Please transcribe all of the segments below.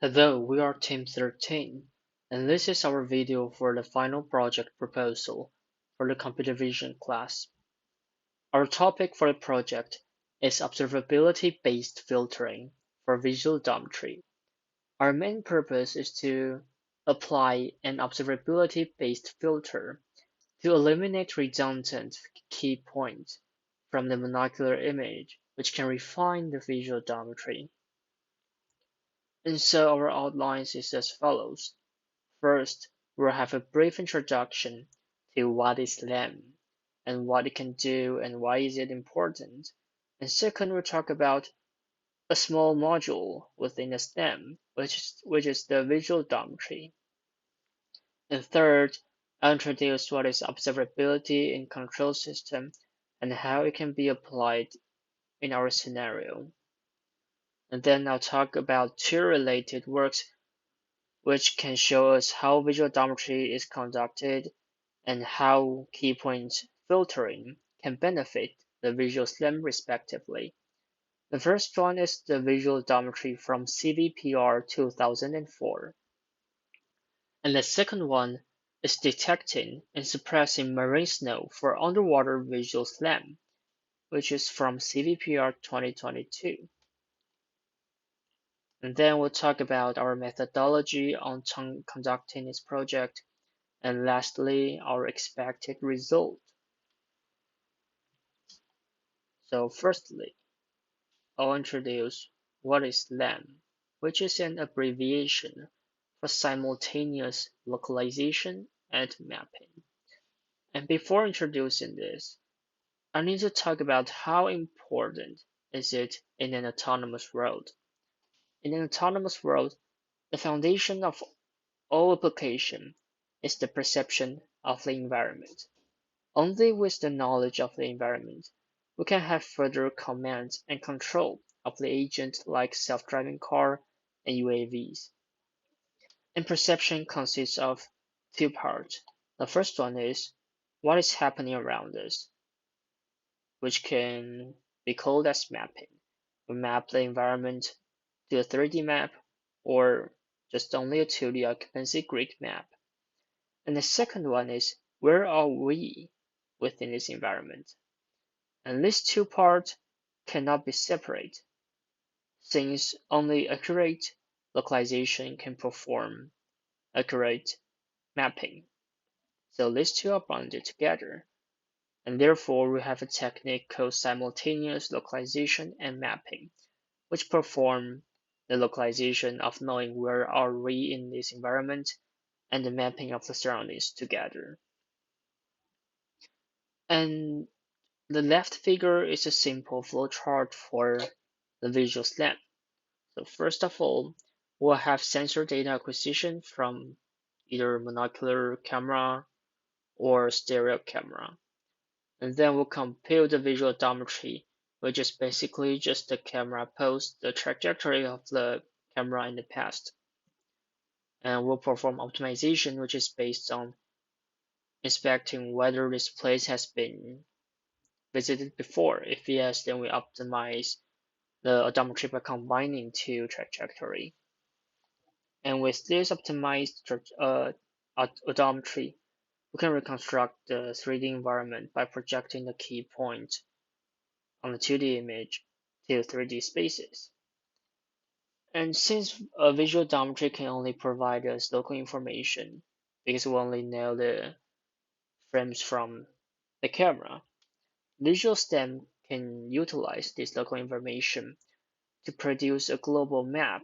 Hello, we are Team 13, and this is our video for the final project proposal for the computer vision class. Our topic for the project is observability-based filtering for visual odometry. Our main purpose is to apply an observability-based filter to eliminate redundant key points from the monocular image, which can refine the visual odometry. And so our outlines is as follows. First, we'll have a brief introduction to what is LAM and what it can do and why is it important. And second, we'll talk about a small module within the STEM, which is the visual odometry. And third, I'll introduce what is observability in control system and how it can be applied in our scenario. And then I'll talk about two related works which can show us how visual odometry is conducted and how key point filtering can benefit the visual SLAM respectively. The first one is the visual odometry from CVPR 2004, and the second one is detecting and suppressing marine snow for underwater visual SLAM, which is from CVPR 2022. And then we'll talk about our methodology on conducting this project, and lastly, our expected result. So firstly, I'll introduce what is LAM, which is an abbreviation for simultaneous localization and mapping. And before introducing this, I need to talk about how important is it in an autonomous world. In an autonomous world, the foundation of all application is the perception of the environment. Only with the knowledge of the environment we can have further command and control of the agent like self-driving car and UAVs. And perception consists of two parts. The first one is what is happening around us, which can be called as mapping. We map the environment to a 3D map or just only a 2D occupancy grid map. And the second one is where are we within this environment? And these two parts cannot be separate, since only accurate localization can perform accurate mapping. So these two are bonded together, and therefore we have a technique called simultaneous localization and mapping, which perform the localization of knowing where are we in this environment and the mapping of the surroundings together. And the left figure is a simple flowchart for the visual SLAM. So first of all, we'll have sensor data acquisition from either monocular camera or stereo camera. And then we'll compute the visual odometry, which is basically just the camera post the trajectory of the camera in the past. And we'll perform optimization, which is based on inspecting whether this place has been visited before. If yes, then we optimize the odometry by combining two trajectory. And with this optimized odometry, we can reconstruct the 3D environment by projecting the key point on the 2D image to 3D spaces. And since a visual odometry can only provide us local information, because we only know the frames from the camera, visual STEM can utilize this local information to produce a global map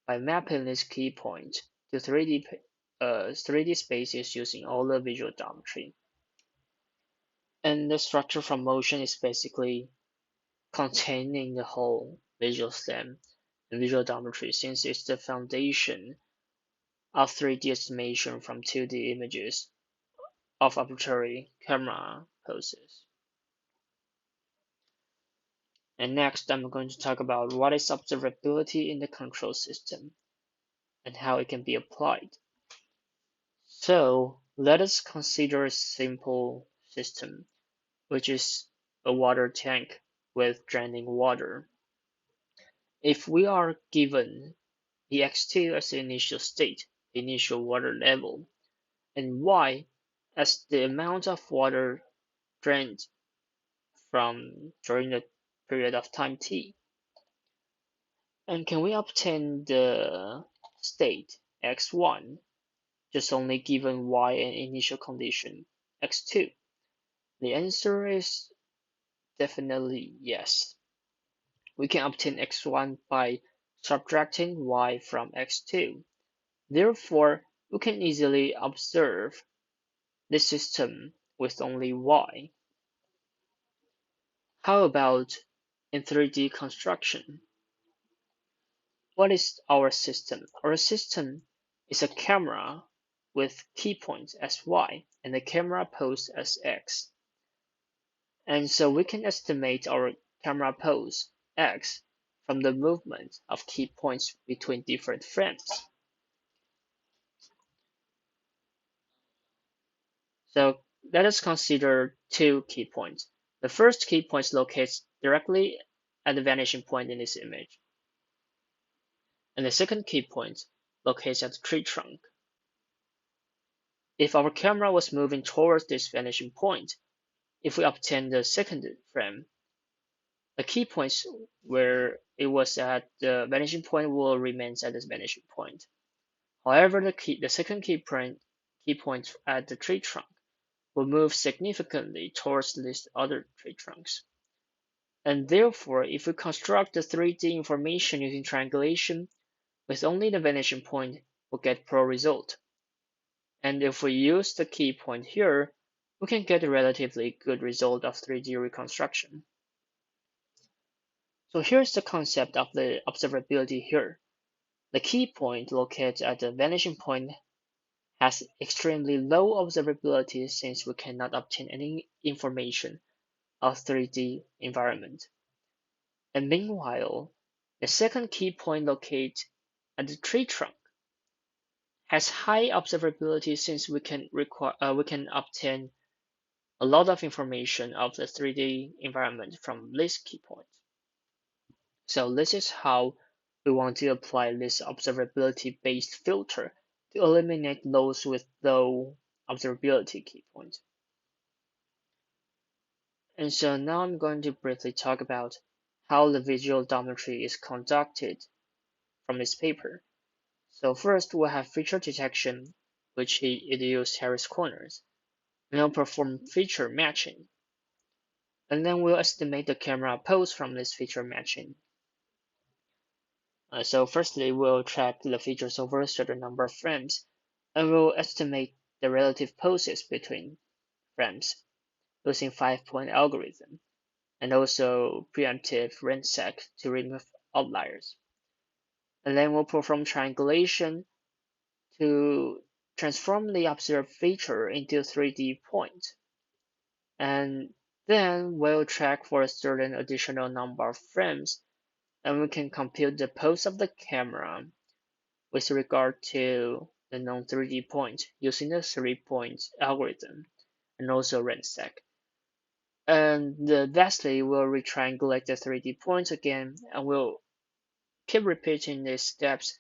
by mapping this key point to 3D spaces using all the visual odometry. And the structure from motion is basically containing the whole visual STEM and visual odometry, since it's the foundation of 3D estimation from 2D images of arbitrary camera poses. And next, I'm going to talk about what is observability in the control system and how it can be applied. So let us consider a simple system, which is a water tank with draining water. If we are given the x2 as the initial state, the initial water level, and y as the amount of water drained from during the period of time t. And can we obtain the state x1 just only given y and initial condition x2? The answer is definitely yes. We can obtain x1 by subtracting y from x2. Therefore, we can easily observe the system with only y. How about in 3D construction? What is our system? Our system is a camera with key points as y and the camera pose as x. And so we can estimate our camera pose x from the movement of key points between different frames. So let us consider two key points. The first key point locates directly at the vanishing point in this image, and the second key point locates at the tree trunk. If our camera was moving towards this vanishing point, if we obtain the second frame, the key points where it was at the vanishing point will remain at this vanishing point. However, the second key point at the tree trunk will move significantly towards these other tree trunks. And therefore, if we construct the 3D information using triangulation with only the vanishing point, we'll get poor result. And if we use the key point here, we can get a relatively good result of 3D reconstruction. So here's the concept of the observability here. The key point located at the vanishing point has extremely low observability since we cannot obtain any information of 3D environment. And meanwhile, the second key point located at the tree trunk has high observability since we can obtain a lot of information of the 3D environment from this key point. So this is how we want to apply this observability based filter to eliminate those with low observability key points. And so now I'm going to briefly talk about how the visual odometry is conducted from this paper. So first we'll have feature detection, which it uses Harris corners. Then we'll perform feature matching. And then we'll estimate the camera pose from this feature matching. So firstly, we'll track the features over a certain number of frames, and we'll estimate the relative poses between frames using 5-point algorithm, and also preemptive ransack to remove outliers. And then we'll perform triangulation to transform the observed feature into a 3D point. And then we'll track for a certain additional number of frames, and we can compute the pose of the camera with regard to the known 3D point using the 3-point algorithm and also ransack. And lastly, we'll retriangulate the 3D points again, and we'll keep repeating these steps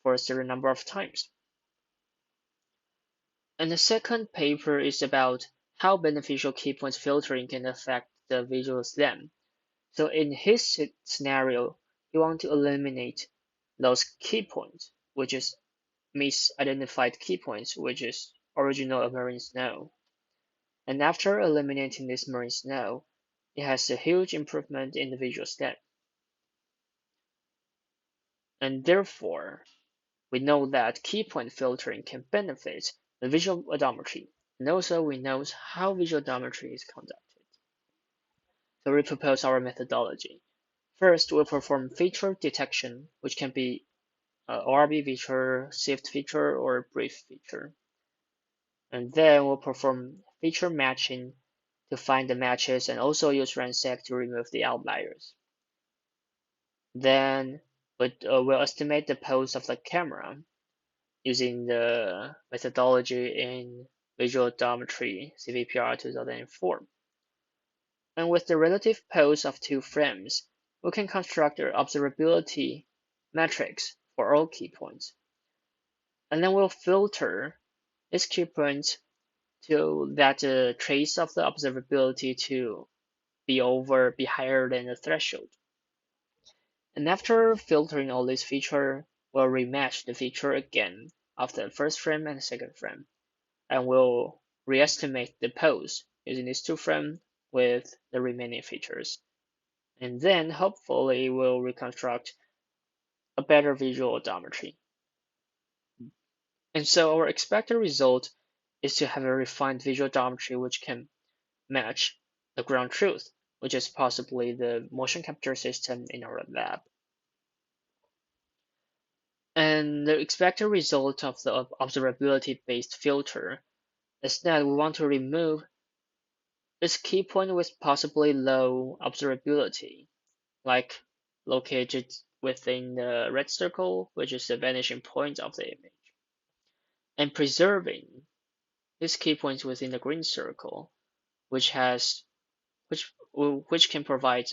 for a certain number of times. And the second paper is about how beneficial key point filtering can affect the visual SLAM. So in his scenario, you want to eliminate those key points, which is misidentified key points, which is original marine snow. And after eliminating this marine snow, it has a huge improvement in the visual SLAM. And therefore, we know that key point filtering can benefit the visual odometry, and also we know how visual odometry is conducted. So we propose our methodology. First, we'll perform feature detection, which can be ORB feature, SIFT feature, or brief feature. And then we'll perform feature matching to find the matches and also use ransack to remove the outliers. Then we'll estimate the pose of the camera using the methodology in Visual Odometry CVPR 2004. And with the relative pose of two frames, we can construct an observability matrix for all key points. And then we'll filter this key point to that trace of the observability to be higher than the threshold. And after filtering all these features, we'll rematch the feature again of the first frame and second frame, and we'll re-estimate the pose using these two frames with the remaining features. And then hopefully we'll reconstruct a better visual odometry. And so our expected result is to have a refined visual odometry which can match the ground truth, which is possibly the motion capture system in our lab. And the expected result of the observability-based filter is that we want to remove this key point with possibly low observability, like located within the red circle, which is the vanishing point of the image, and preserving these key points within the green circle, which has which can provide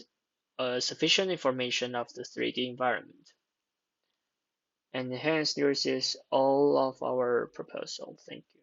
sufficient information of the 3D environment. And hence, this is all of our proposal. Thank you.